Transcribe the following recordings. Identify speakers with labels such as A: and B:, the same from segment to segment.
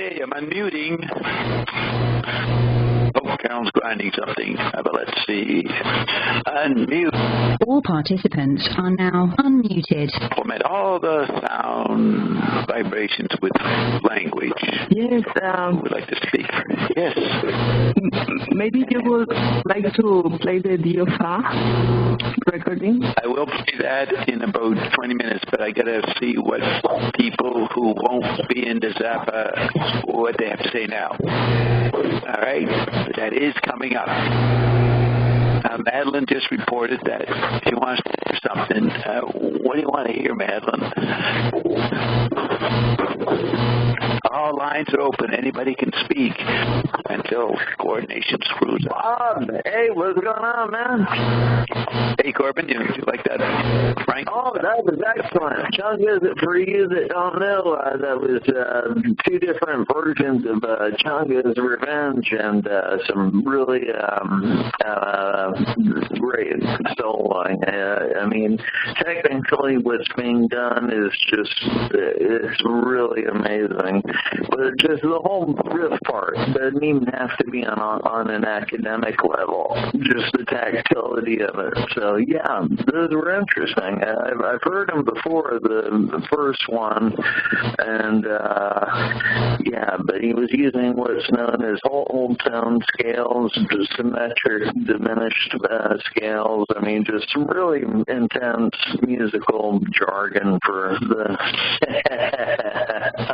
A: Okay, I'm unmuting. Oh, Carol's grinding something. But let's see. Unmute.
B: All participants are now unmuted.
A: Format all the sound vibrations with language.
C: Yes.
A: Who would like to speak? Yes.
C: Maybe you would like to play the DFA recording?
A: I will play that in about 20 minutes, but I got to see what people who won't be into Zappa, what they have to say now. All right? That is coming up. Madeline just reported that she wants to hear something. What do you want to hear, Madeline? All lines are open. Anybody can speak until coordination screws up.
D: Hey, what's going on, man?
A: Hey, Corbin, you like that, Frank?
D: Oh, that was excellent. Chungas, for you that don't know, that was two different versions of Chunga's Revenge and some really great soloing. I mean, technically what's being done is just, it's really amazing. But just the whole riff part doesn't even have to be on an academic level, just the tactility of it. So, yeah, those were interesting. I've heard them before, the first one, and, yeah, but he was using what's known as whole tone scales, symmetric diminished scales. I mean, just some really intense musical jargon for the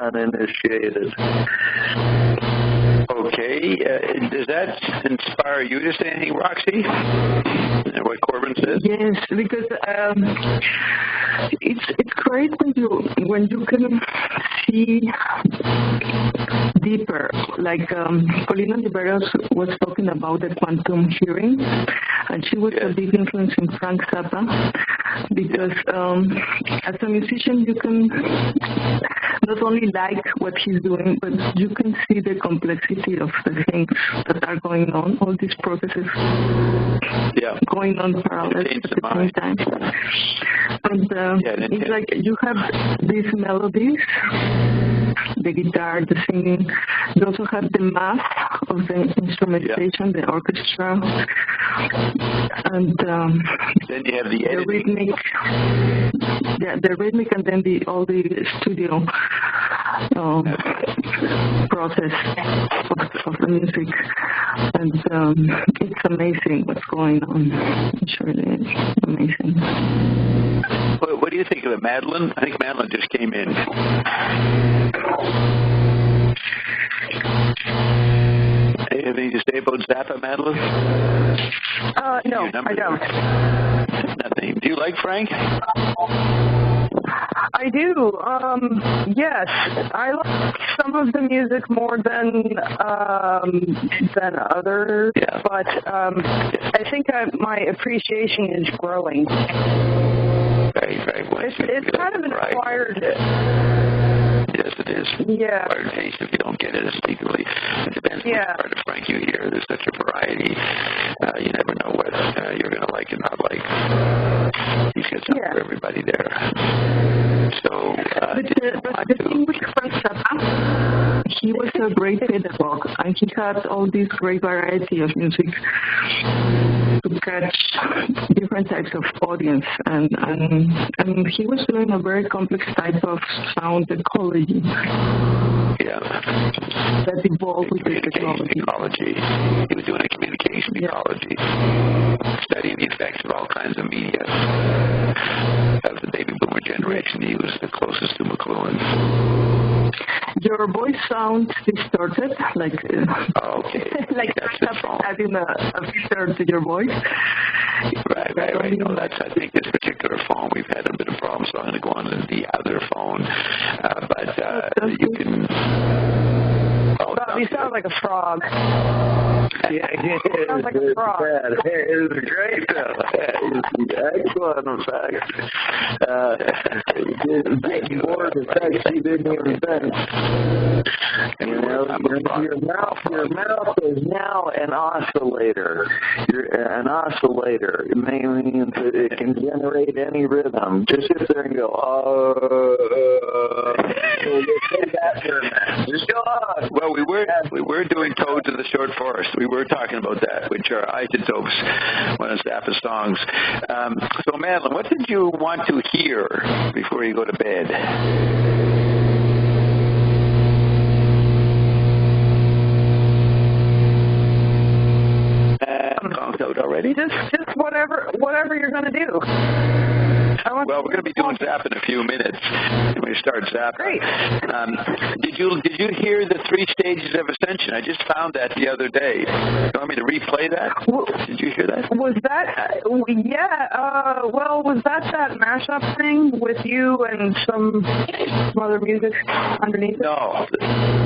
D: uninitiated.
A: Okay. Does that inspire you to say anything, Roxy? What Corbin says?
C: Yes, because it's great when you can see deeper. Like Paulina Liberos was talking about the quantum hearing, and she was a big influence in Frank Zappa because as a musician you can not only like what he's doing, but you can see the complexity of the things that are going on, all these processes going on parallel at the same time. And it's like you have these melodies, the guitar, the singing. You also have the math of the instrumentation, the orchestra, and
A: then you have the
C: rhythmic. Yeah, the rhythmic, and then all the studio process of the music, and it's amazing what's going on. It really is amazing.
A: What do you think of it, Madeline? I think Madeline just came in. Anything to say about Zappa, Madeline?
E: No, I don't.
A: Nothing. Do you like Frank?
E: I do. Yes, I like some of the music more than others, but I think my appreciation is growing.
A: Very, very well.
E: It's kind of an acquired.
A: Yes, it is.
E: Yeah.
A: Acquired taste. If you don't get it instinctively, it depends on which part of Frank you hear. There's such a variety. You never know what you're going to like and not like. He's got something for everybody there. So,
C: the thing with Frank Zappa, he was a great pedagogue, and he had all this great variety of music to catch different types of audience, and he was doing a very complex type of sound ecology. That evolved with the
A: technology. He was doing a communication ecology, studying the effects of all kinds of media. Of the baby boomer generation, he was the closest to McLuhan.
C: Your voice sounds distorted, like like adding a filter to your voice.
A: Right. No, that's, I think, this particular phone. We've had a bit of problems, so I'm going to go on to the other phone. But you can...
E: You sound like a frog. Sounds like a frog.
D: It was great, though. Excellent, in fact. Thank you for the fact you didn't even think. You know, your mouth is now an oscillator. An oscillator. It means that it can generate any rhythm. Just sit there and go, just go on.
A: Well, we were doing Toads in the Short Forest. We were talking about that, which are isotopes, one of Zappa's songs. So, Madeline, what did you want to hear before you go to bed? Song's out already?
E: Just whatever you're going to do.
A: Well, we're going to be doing Zappa in a few minutes. When we start Zappa.
E: Great.
A: Did you hear the 3 stages of ascension? I just found that the other day. You want me to replay that? Did you hear that?
E: Was that? Was that mashup thing with you and some other music underneath it?
A: No,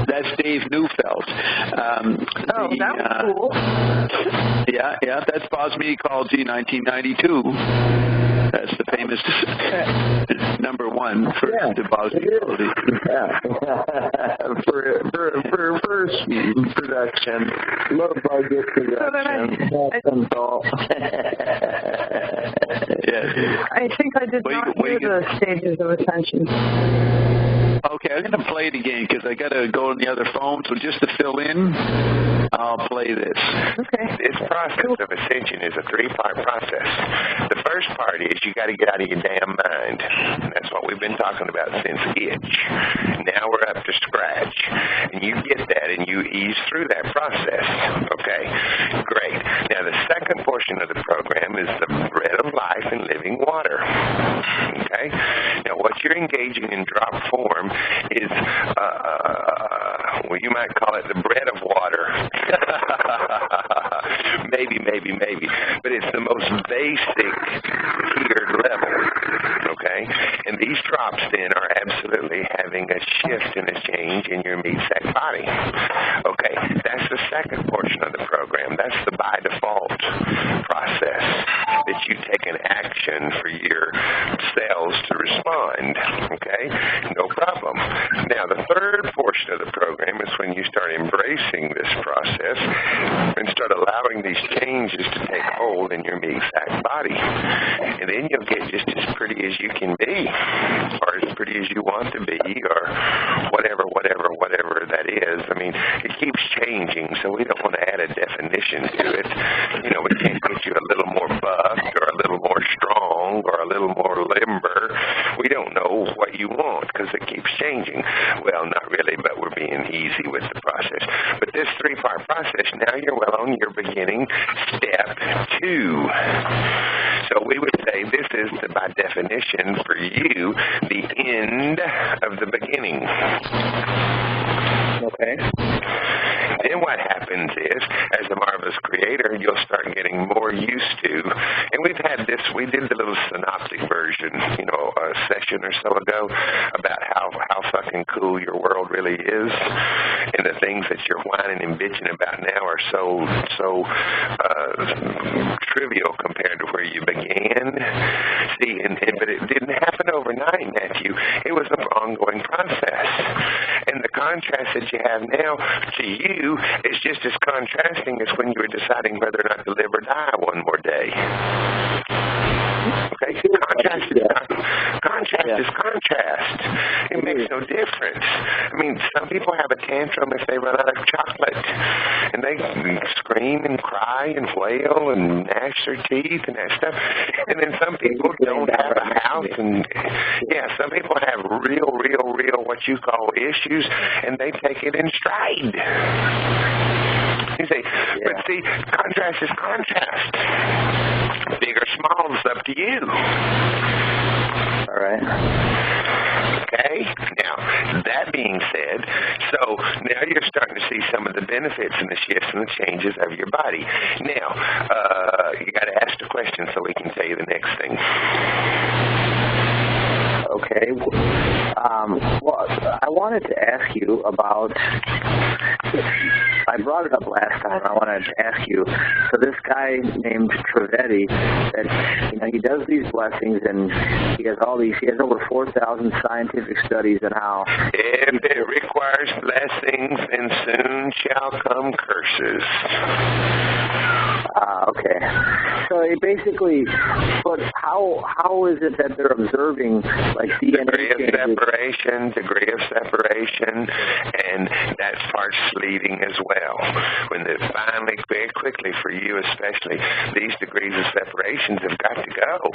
A: that's Dave Neufeld.
E: That was cool.
A: Yeah, that's Bosme Ecology 1992. That's the famous number 1 for the Bosme Ecology.
D: For first production, low budget production.
E: I think I did not hear the stages of ascension.
A: Okay, I'm going to play it again because I got to go on the other phone. So just to fill in, I'll play this.
E: Okay.
F: This process of ascension is a 3-part process. The first part is you got to get out of your damn mind. And that's what we've been talking about since itch. Now we're up to scratch. And you get that and you ease through that process. Okay? Great. Now the second portion of the program is the bread of life and living water. Okay? Now what you're engaging in drop form is, you might call it the bread of water. maybe. But it's the most basic tiered level. Okay? And these drops then are absolutely having a shift and a change in your meat sack body. Okay? That's the second portion of the program. That's the by default process that you take an action for your cells to respond. Okay? No problem. Now, the third portion of the program is when you start embracing this process and start allowing these changes to take hold in your meat sack body. And then you'll get just as pretty as you can be, or as pretty as you want to be, or whatever that is. I mean, it keeps changing, so we don't want to add a definition to it. You know, we can't get you a little more buffed or a little more strong or a little more limber. We don't know what you want because it keeps changing. Well, not really, but we're being easy with the process. But this 3-part process, now you're well on your beginning step 2. So we would say this is, by definition, for you, the end of the beginning. Okay? Then what happens is, as a marvelous creator, you'll start getting more used to, and we did the little synoptic version, a session or so ago about how fucking cool your world really is, and the things that you're whining and bitching about now are so trivial compared to where you began. See, but it didn't happen overnight, Matthew. It was an ongoing process. And the contrast that you have now to you is just as contrasting as when you were deciding whether or not to live or die one more day. Okay? Contrast is contrast. It makes no difference. I mean, some people have a tantrum if they run out of chocolate, and they scream and cry and wail and gnash their teeth and that stuff. And then some people don't have a house, and some people have real what you call issues, and they take it in stride. You say, but see, contrast is contrast. Big or small is up to you.
D: All right.
F: Okay? Now, that being said, so now you're starting to see some of the benefits and the shifts and the changes of your body. Now, you got to ask the question so we can tell you the next thing.
D: Okay.
G: Okay. Well, I wanted to ask you about, I brought it up last time, I wanted to ask you, so this guy named Trivedi, that, you know, he does these blessings and he has over 4,000 scientific studies on how...
F: If it requires blessings, then soon shall come curses.
G: Okay. So it basically, but how is it that they're observing like DNA
F: degree of separation, and that starts leading as well. When they finally, very quickly for you especially, these degrees of separations have got to go.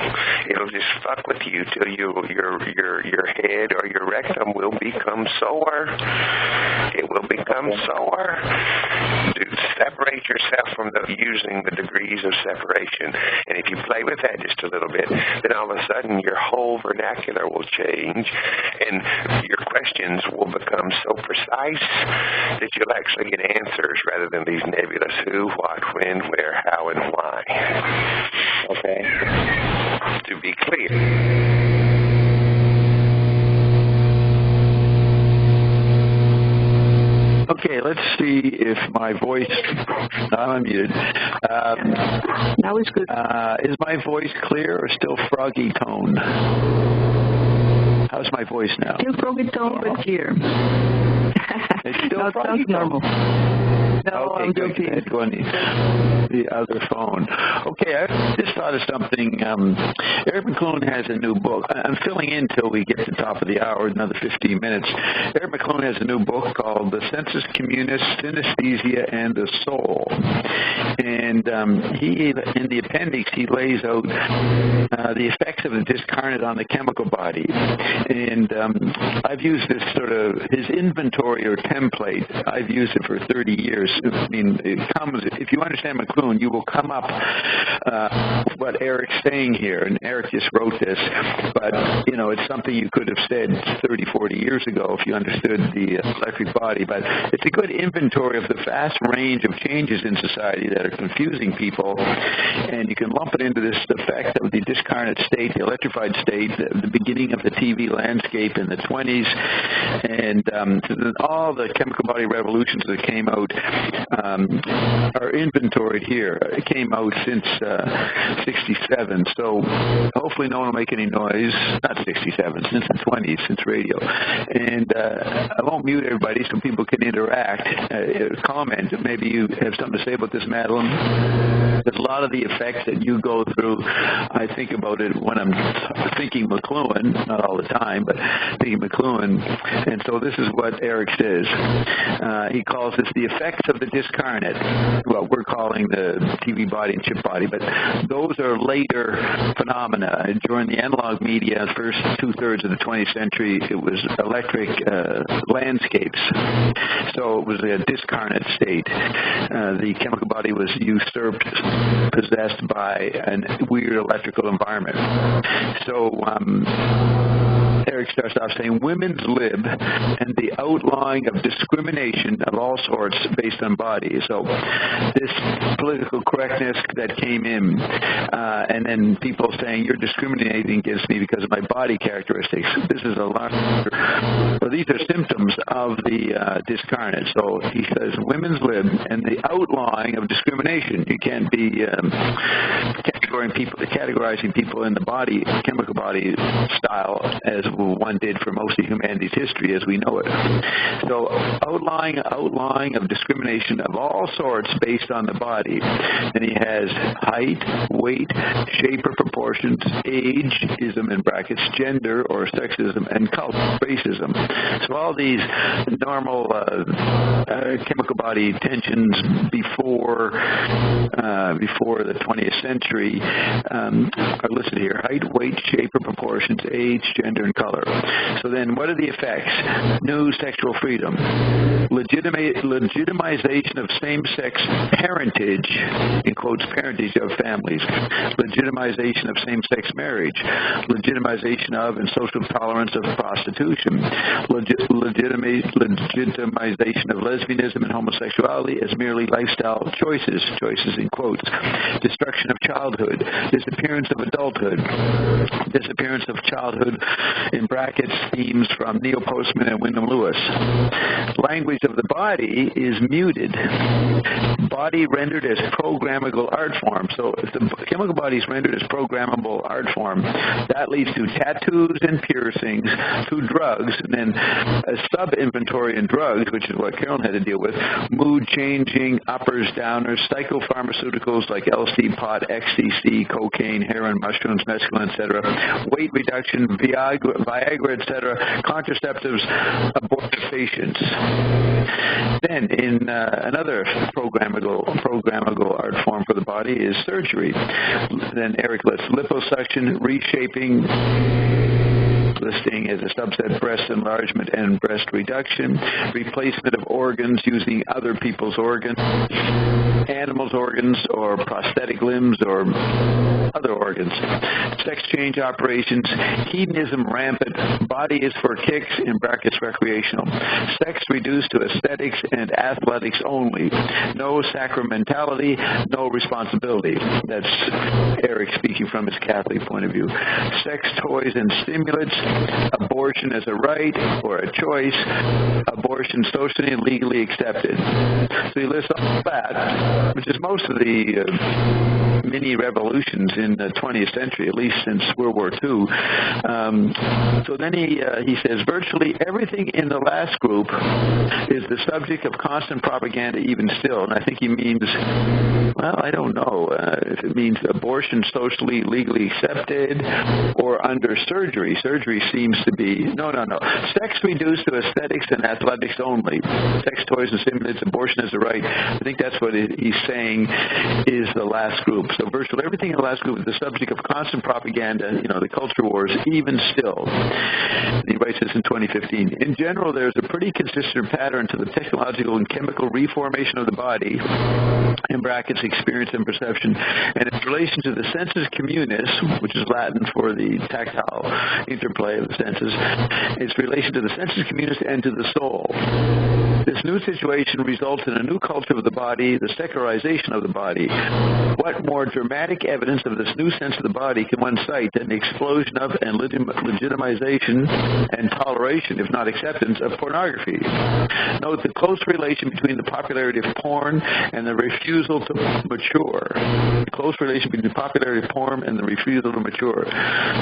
F: It'll just fuck with you till your head or your rectum will become sore. It will become sore. Separate yourself from using the degrees of separation. And if you play with that just a little bit, then all of a sudden your whole vernacular will change and your questions will become so precise that you'll actually get answers rather than these nebulous who, what, when, where, how, and why.
G: Okay.
F: To be clear.
A: Okay, let's see if my voice, I'm unmuted.
C: Now it's good.
A: Is my voice clear or still froggy tone? How's my voice now?
C: Still froggy tone, but clear.
A: It's still
C: no,
A: froggy tone.
C: Normal. No,
A: okay,
C: I'm
A: good.
C: joking.
A: Go on the other phone. Okay, I just thought of something. Eric McClune has a new book. I'm filling in till we get to the top of the hour, another 15 minutes. Eric McClune has a new book called The Sensus Communis, Synesthesia, and the Soul. And he, in the appendix, he lays out the effects of the discarnate on the chemical body. And I've used this sort of, his inventory or template, I've used it for 30 years. I mean, it comes, if you understand McClune, you will come up what Eric's saying here. And Eric just wrote this, but, you know, it's something you could have said 30, 40 years ago if you understood the electric body. But it's a good inventory of the vast range of changes in society that are confusing people. And you can lump it into this effect of the discarnate state, the electrified state, the beginning of the TV landscape in the 20s, and all the chemical body revolutions that came out are inventoried here. It came out since 67, so hopefully no one will make any noise. Not 67, since the 20s, since radio. And I won't mute everybody so people can interact, comment. Maybe you have something to say about this, Madeline. There's a lot of the effects that you go through. I think about it when I'm thinking McLuhan, not all the time, but thinking McLuhan. And so this is what Eric says. He calls this the effects of the discarnate. Well, we're calling the TV body and chip body, but those are later phenomena. During the analog media, the first two-thirds of the 20th century, it was electric landscapes. So it was a discarnate state. The chemical body was usurped, possessed by a weird electrical environment. So Eric starts off saying, women's lib and the outlawing of discrimination of all sorts based on body. So this political correctness that came in, and then people saying, you're discriminating against me because of my body characteristics. This is a lot. Well, these are symptoms of the discarnate. So he says, women's lib and the outlawing of discrimination. You can't be categorizing people in the body, chemical body style, as one did for most of humanity's history as we know it. So outlawing of discrimination of all sorts based on the body. And he has height, weight, shape or proportions, ageism in brackets, gender or sexism, and color, racism. So all these normal chemical body tensions before the 20th century are listed here. Height, weight, shape or proportions, age, gender, and color. So then what are the effects? New sexual freedom. Legitimization of same-sex parentage, in quotes, parentage of families. Legitimization of same-sex marriage. Legitimization of and social tolerance of prostitution. Legitimization of lesbianism and homosexuality as merely lifestyle choices in quotes. Destruction of childhood. Disappearance of adulthood. Disappearance of childhood in brackets themes from Neil Postman and Wyndham Lewis. Language of the body is muted. Body rendered as programmable art form. So if the chemical body is rendered as programmable art form, that leads to tattoos and piercings, to drugs, and then a sub-inventory in drugs, which is what Carolyn had to deal with, mood-changing, uppers, downers, psychopharmaceuticals like LSD, pot, ecstasy, cocaine, heroin, mushrooms, mescaline, etc., weight reduction, Viagra, etc., contraceptives, abortifacients. Then, in another programmable art form for the body is surgery. Then Eric lists liposuction, reshaping, listing as a subset breast enlargement and breast reduction, replacement of organs using other people's organs, animals' organs or prosthetic limbs or other organs, sex change operations, hedonism rampant, body is for kicks, in brackets recreational, sex reduced to aesthetics and athletics only, no sacramentality, no responsibility. That's Eric speaking from his Catholic point of view. Sex toys and stimulants, abortion as a right or a choice, abortion socially and legally accepted. So he lists all that, which is most of the mini revolutions in the 20th century, at least since World War II. So then he says, virtually everything in the last group is the subject of constant propaganda even still. And I think he means, well, I don't know if it means abortion socially, legally accepted, or under surgery. Surgery seems to be, no. Sex reduced to aesthetics and athletics only. Sex toys and stimulants, abortion is a right. I think that's what he's saying is the last group. So virtually everything in the last group is the subject of constant propaganda, the culture wars, even still. And he writes this in 2015. In general, there's a pretty consistent pattern to the technological and chemical reformation of the body, in brackets, experience and perception, and in relation to the sensus communis, which is Latin for the tactile interplay of the senses, its relation to the sensus communis and to the soul. This new situation results in a new culture of the body, the secularization of the body. What more dramatic evidence of this new sense of the body can one cite than the explosion of and legitimization and toleration, if not acceptance, of pornography? Note the close relation between the popularity of porn and the refusal to mature. The close relation between the popularity of porn and the refusal to mature.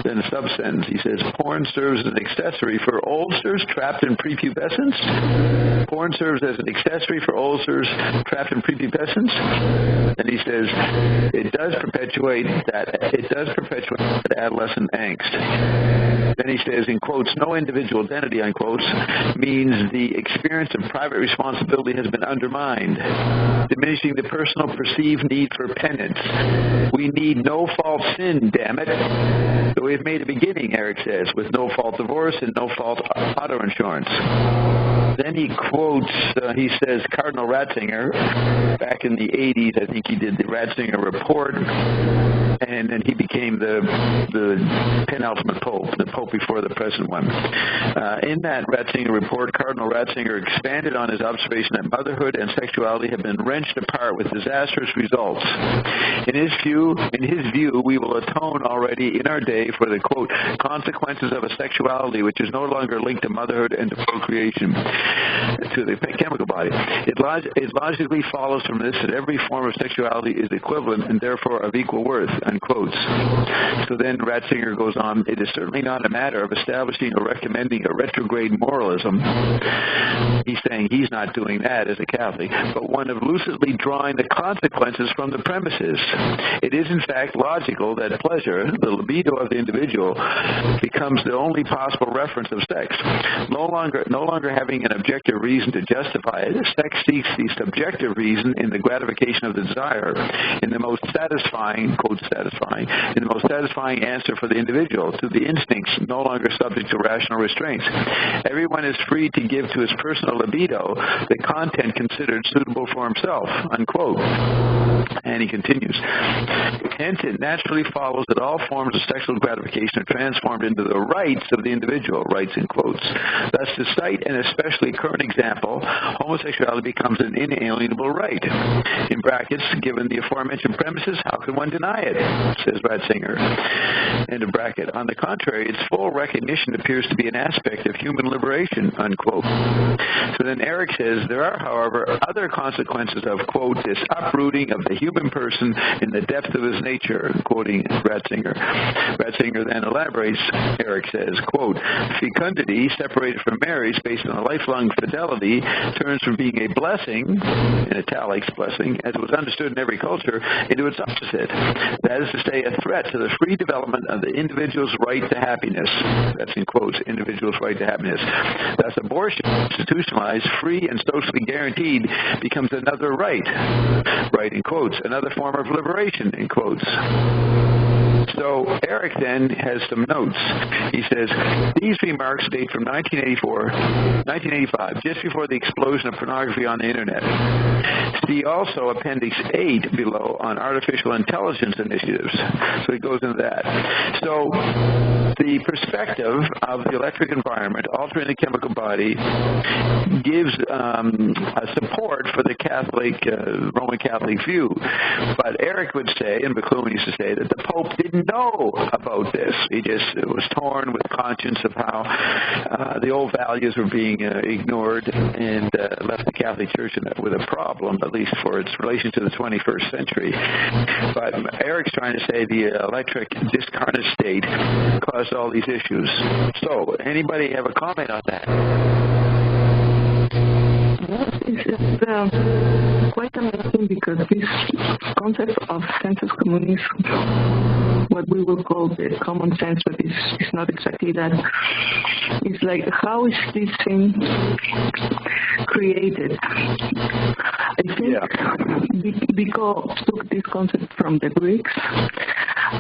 A: Then a sub-sentence, he says, porn serves as an accessory for ulcers trapped in prepubescence. Porn serves as an accessory for ulcers trapped in prepubescence. And he says, it does perpetuate adolescent angst. Then he says, in quotes, no individual identity, unquotes, means the experience of private responsibility has been undermined, diminishing the personal perceived need for penance. We need no-fault sin, damn it. So we've made a beginning, Eric says, with no-fault divorce and no-fault auto insurance. Then he quotes, he says, Cardinal Ratzinger, back in the 80s, I think he did the Ratzinger report, and then he became the penultimate pope, the pope before the present one. In that Ratzinger report, Cardinal Ratzinger expanded on his observation that motherhood and sexuality have been wrenched apart with disastrous results. In his view, we will atone already in our day for the, quote, consequences of a sexuality which is no longer linked to motherhood and to procreation, to the chemical body. It logically follows from this that every form of sexuality is equivalent and therefore of equal worth, unquote. So then Ratzinger goes on, it is certainly not a matter of establishing or recommending a retrograde moralism. He's saying he's not doing that as a Catholic, but one of lucidly drawing the consequences from the premises. It is in fact logical that pleasure, the libido of the individual, becomes the only possible reference of sex. No longer having an objective reason to justify it, sex seeks the subjective reason in the gratification of the desire, in the most satisfying, quote, in the most satisfying answer for the individual, to the instincts no longer subject to rational restraints. Everyone is free to give to his personal libido the content considered suitable for himself, unquote. And he continues, hence it naturally follows that all forms of sexual gratification are transformed into the rights of the individual, rights in quotes. Thus, to cite an especially current example, homosexuality becomes an inalienable right. In brackets, given the aforementioned premises, how can one deny it? Says Ratzinger. End of bracket. On the contrary, its full recognition appears to be an aspect of human liberation, unquote. So then Eric says, there are, however, other consequences of, quote, this uprooting of the human person in the depth of his nature, quoting Ratzinger. Ratzinger then elaborates, Eric says, quote, fecundity, separated from marriage based on a lifelong fidelity, turns from being a blessing, in italics blessing, as it was understood in every culture, into its opposite. That is to say, a threat to the free development of the individual's right to happiness. That's in quotes, individual's right to happiness. Thus, abortion, institutionalized, free, and socially guaranteed, becomes another right. Right in quotes. Another form of liberation, in quotes. So Eric then has some notes. He says, these remarks date from 1985, just before the explosion of pornography on the Internet. See also Appendix 8 below on artificial intelligence initiatives. So he goes into that. So the perspective of the electric environment altering the chemical body gives a support for the Catholic, Roman Catholic view. But Eric would say, and McLuhan used to say, that the Pope didn't know about this. He just was torn with conscience of how the old values were being ignored and left the Catholic Church with a problem, at least for its relation to the 21st century. But Eric's trying to say the electric discarnate state caused all these issues. So, anybody have a comment on that?
C: It's quite amazing because this concept of sensus communis, what we will call the common sense, but it's not exactly that. It's like, how is this thing created? I think Vico took this concept from the Greeks,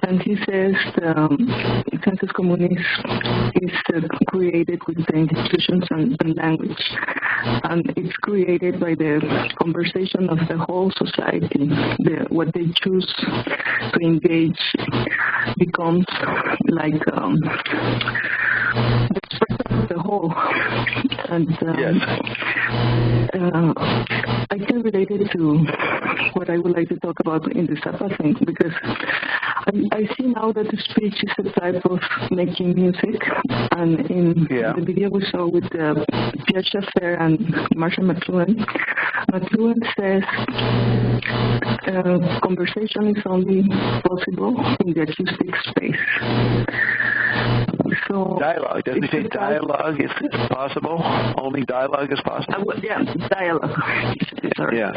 C: and he says the sensus communis is created with the institutions and language, and it's created by the conversation of the whole society. What they choose to engage becomes like the expression of the whole. And I can relate it to what I would like to talk about in the Zappa thing, because I see now that the speech is a type of making music, and in the video we saw with Pierre Schaeffer and Marshall McLuhan says conversation is only possible in the acoustic space. So
A: dialogue. Doesn't he say dialogue is possible? Only dialogue is possible?
C: Dialogue. Sorry.
A: Yeah.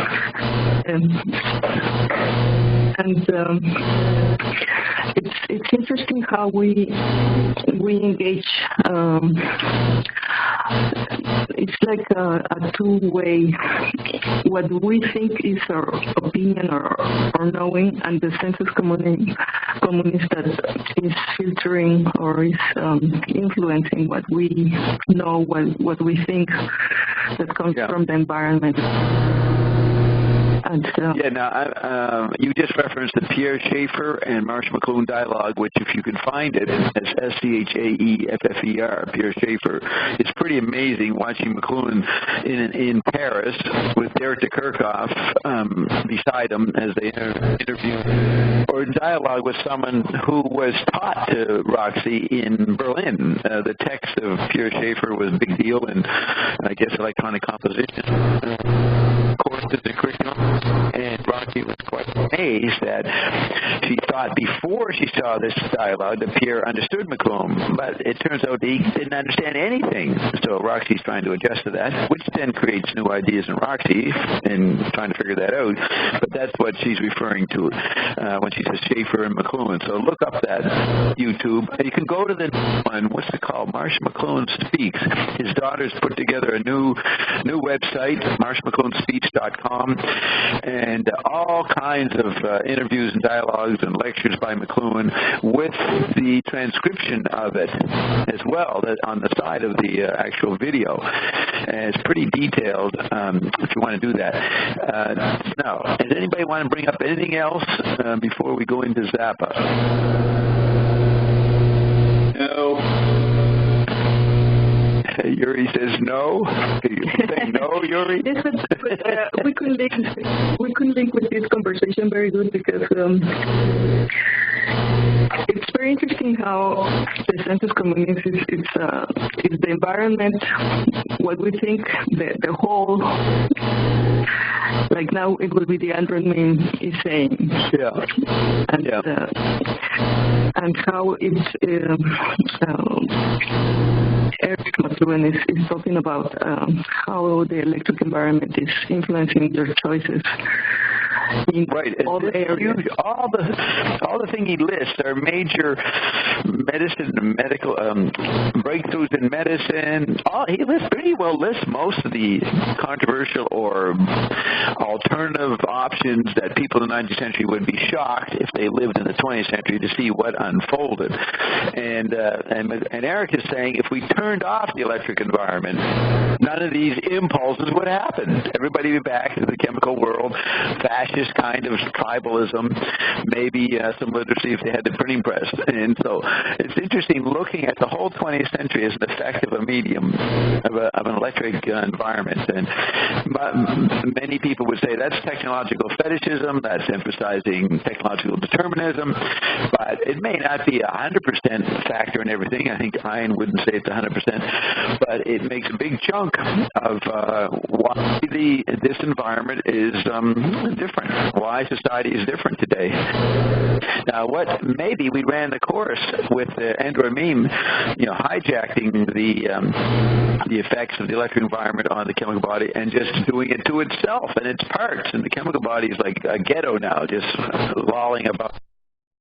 C: It's interesting how we engage. It's like a two-way. What we think is our opinion or knowing, and the sensus communis that is filtering or is influencing what we know, what we think, that comes from the environment. And
A: you just referenced the Pierre Schaeffer and Marsh McLuhan dialogue, which, if you can find it, it's Schaeffer, Pierre Schaeffer. It's pretty amazing watching McLuhan in Paris with Derek de Kerkhoff beside him as they interview, or in dialogue with someone who was taught to Roxy in Berlin. The text of Pierre Schaeffer was a big deal in, I guess, electronic composition courses and curriculum, and Roxy was quite amazed that she thought before she saw this dialogue that Pierre understood McLuhan, but it turns out he didn't understand anything. So Roxy's trying to adjust to that, which then creates new ideas in Roxy and trying to figure that out. But that's what she's referring to when she says Schaeffer and McLuhan. So look up that YouTube. You can go to the one, what's it called? Marsh McLuhan Speaks. His daughter's put together a new website, marshmcluhanspeaks.com, and all kinds of interviews and dialogues and lectures by McLuhan with the transcription of it as well on the side of the actual video. And it's pretty detailed if you want to do that. Now, does anybody want to bring up anything else before we go into Zappa? No. Yuri says no. You say no, Yuri?
C: Yes, but we could link with this conversation very good because it's very interesting how the census communities it's the environment, what we think the whole, like now it will be the Android meme is saying.
A: Yeah.
C: And how it's Eric McLuhan is talking about how the electric environment is influencing their choices.
A: Right.
C: All the areas.
A: All the things he lists are major medicine, medical breakthroughs in medicine. He pretty well lists most of the controversial or alternative options that people in the 19th century would be shocked if they lived in the 20th century to see what unfolded. And Eric is saying if we turned off the electric environment, none of these impulses would happen. Everybody would be back to the chemical world, fascist kind of tribalism, maybe some literacy if they had the printing press. And so it's interesting looking at the whole 20th century as an effect of a medium, of an electric environment. And many people would say that's technological fetishism, that's emphasizing technological determinism, but it may not be 100% factor in everything. I think Ian wouldn't say it's 100%, but it makes a big chunk of why this environment is different, why society is different today. Now, maybe we ran the course with the Android meme, hijacking the effects of the electric environment on the chemical body and just doing it to itself and its parts. And the chemical body is like a ghetto now, just lolling about